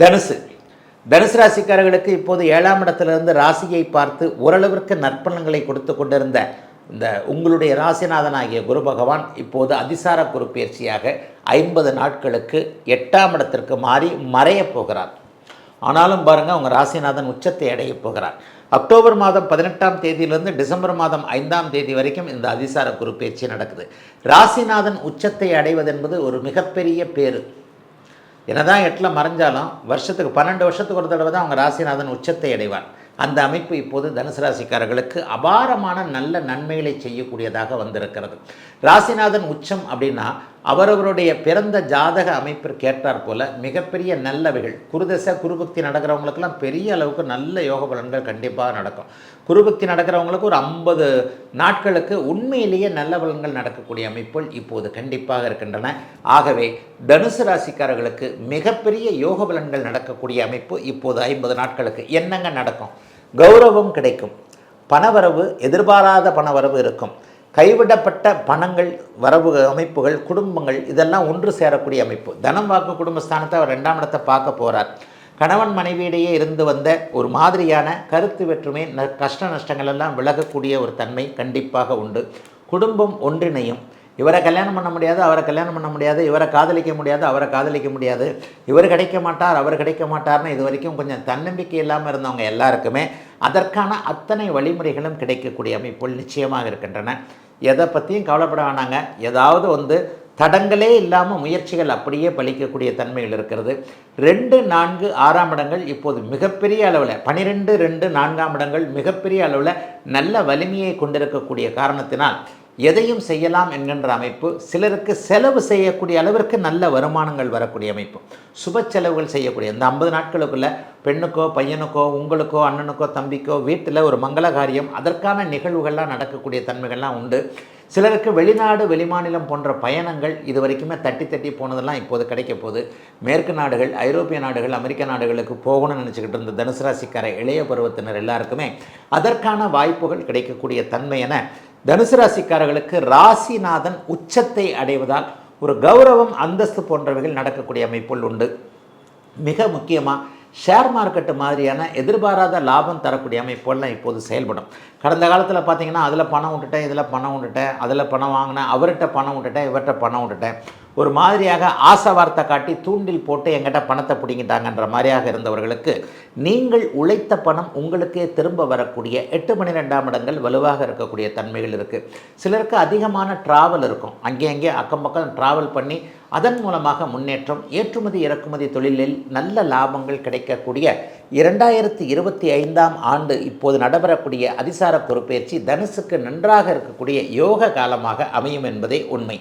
தனுசு தனுசு ராசிக்காரர்களுக்கு இப்போது 7ஆம் இடத்திலிருந்து ராசியை பார்த்து ஓரளவிற்கு நற்பலன்களை கொடுத்து கொண்டிருந்த இந்த உங்களுடைய ராசிநாதனாகிய குரு பகவான் இப்போது அதிசார குரு பயிற்சியாக 50 நாட்களுக்கு 8ஆம் இடத்திற்கு மாறி மறையப் போகிறார். ஆனாலும் பாருங்கள், உங்கள் ராசிநாதன் உச்சத்தை அடையப் போகிறார். அக்டோபர் மாதம் 18ஆம் தேதியிலிருந்து டிசம்பர் மாதம் 5ஆம் தேதி வரைக்கும் இந்த அதிசார குரு பயிற்சி நடக்குது. ராசிநாதன் உச்சத்தை அடைவது என்பது ஒரு மிகப்பெரிய பேரு. என்னதான் 8ல் மறைஞ்சாலும் வருஷத்துக்கு 12 வருஷத்துக்கு ஒரு தடவை தான் அவங்க ராசிநாதன் உச்சத்தை அடைவார். அந்த அமைப்பு இப்போது தனுசு ராசிக்காரர்களுக்கு அபாரமான நல்ல நன்மைகளை செய்யக்கூடியதாக வந்திருக்கிறது. ராசிநாதன் உச்சம் அப்படின்னா அவரவருடைய பிறந்த ஜாதக அமைப்பிற்கு ஏற்றாற் போல மிகப்பெரிய நல்லவைகள் குருதசை குருபக்தி நடக்கிறவங்களுக்கெல்லாம் பெரிய அளவுக்கு நல்ல யோக பலன்கள் கண்டிப்பாக நடக்கும். குருபக்தி நடக்கிறவங்களுக்கு ஒரு 50 நாட்களுக்கு உண்மையிலேயே நல்ல பலன்கள் நடக்கக்கூடிய அமைப்புகள் இப்போது கண்டிப்பாக இருக்கின்றன. ஆகவே தனுசு ராசிக்காரர்களுக்கு மிகப்பெரிய யோக பலன்கள் நடக்கக்கூடிய அமைப்பு இப்போது 50 நாட்களுக்கு. என்னங்க நடக்கும்? கௌரவம் கிடைக்கும், பணவரவு, எதிர்பாராத பணவரவு இருக்கும், கைவிடப்பட்ட பணங்கள் வரவு அமைப்புகள், குடும்பங்கள் இதெல்லாம் ஒன்று சேரக்கூடிய அமைப்பு. தனம் வாக்கு குடும்பஸ்தானத்தை அவர் 2ஆம் இடத்தை பார்க்க போகிறார். கணவன் மனைவியிடையே இருந்து வந்த ஒரு மாதிரியான கருத்து வேற்றுமை, கஷ்ட நஷ்டங்கள் எல்லாம் விலகக்கூடிய ஒரு தன்மை கண்டிப்பாக உண்டு. குடும்பம் ஒன்றிணையும். இவரை கல்யாணம் பண்ண முடியாது, அவரை கல்யாணம் பண்ண முடியாது, இவரை காதலிக்க முடியாது, அவரை காதலிக்க முடியாது, இவர் கிடைக்க மாட்டார், அவர் கிடைக்க மாட்டார்னு இது வரைக்கும் கொஞ்சம் தன்னம்பிக்கை இல்லாமல் இருந்தவங்க எல்லாருக்குமே அதற்கான அத்தனை வழிமுறைகளும் கிடைக்கக்கூடிய அமைப்புகள் நிச்சயமாக இருக்கின்றன. எதை பற்றியும் கவலைப்பட வேணாங்க. ஏதாவது தடங்களே இல்லாமல் முயற்சிகள் அப்படியே பலிக்கக்கூடிய தன்மைகள் இருக்கிறது. 2, 4, 6ஆம் இடங்கள் இப்போது மிகப்பெரிய அளவில் 12, 2, 4ஆம் இடங்கள் மிகப்பெரிய அளவில் நல்ல வலிமையை கொண்டிருக்கக்கூடிய காரணத்தினால் எதையும் செய்யலாம் என்கின்ற அமைப்பு. சிலருக்கு செலவு செய்யக்கூடிய அளவிற்கு நல்ல வருமானங்கள் வரக்கூடிய அமைப்பு. சுப செலவுகள் செய்யக்கூடிய இந்த 50 நாட்களுக்குள்ள பெண்ணுக்கோ பையனுக்கோ உங்களுக்கோ அண்ணனுக்கோ தம்பிக்கோ வீட்டில் ஒரு மங்கள காரியம், அதற்கான நிகழ்வுகள்லாம் நடக்கக்கூடிய தன்மைகள்லாம் உண்டு. சிலருக்கு வெளிநாடு வெளிமாநிலம் போன்ற பயணங்கள் இது வரைக்குமே தட்டி போனதெல்லாம் இப்போது கிடைக்க போகுது. மேற்கு நாடுகள், ஐரோப்பிய நாடுகள், அமெரிக்க நாடுகளுக்கு போகணும்னு நினச்சிக்கிட்டு இருந்த தனுசு ராசிக்கார இளைய பருவத்தினர் எல்லாருக்குமே அதற்கான வாய்ப்புகள் கிடைக்கக்கூடிய தன்மை என தனுசு ராசிக்காரர்களுக்கு ராசிநாதன் உச்சத்தை அடைவதால் ஒரு கௌரவம், அந்தஸ்து போன்றவைகள் நடக்கக்கூடிய அமைப்புகள் உண்டு. மிக முக்கியமாக ஷேர் மார்க்கெட்டு மாதிரியான எதிர்பாராத லாபம் தரக்கூடிய அமைப்புகள்லாம் இப்போது செயல்படும். கடந்த காலத்தில் பார்த்திங்கன்னா அதில் பணம் விட்டுட்டேன், இதில் பணம் விட்டுட்டேன், அதில் பணம் வாங்கினேன், அவர்கிட்ட பணம் விட்டுட்டேன், இவர்கிட்ட பணம் விட்டுட்டேன், ஒரு மாதிரியாக ஆசை வார்த்தை காட்டி தூண்டில் போட்டு எங்கிட்ட பணத்தை பிடிங்கிட்டாங்கன்ற மாதிரியாக இருந்தவர்களுக்கு நீங்கள் உழைத்த பணம் உங்களுக்கே திரும்ப வரக்கூடிய 8, 12ஆம் இடங்கள் வலுவாக இருக்கக்கூடிய தன்மைகள் இருக்குது. சிலருக்கு அதிகமான ட்ராவல் இருக்கும். அங்கே அக்கம் பக்கம் ட்ராவல் பண்ணி அதன் மூலமாக முன்னேற்றம், ஏற்றுமதி இறக்குமதி தொழிலில் நல்ல லாபங்கள் கிடைக்கக்கூடிய 2025ஆம் ஆண்டு இப்போது நடைபெறக்கூடிய அதிசார பொறுப்பேற்சி தனுசுக்கு நன்றாக இருக்கக்கூடிய யோக காலமாக அமையும் என்பதே உண்மை.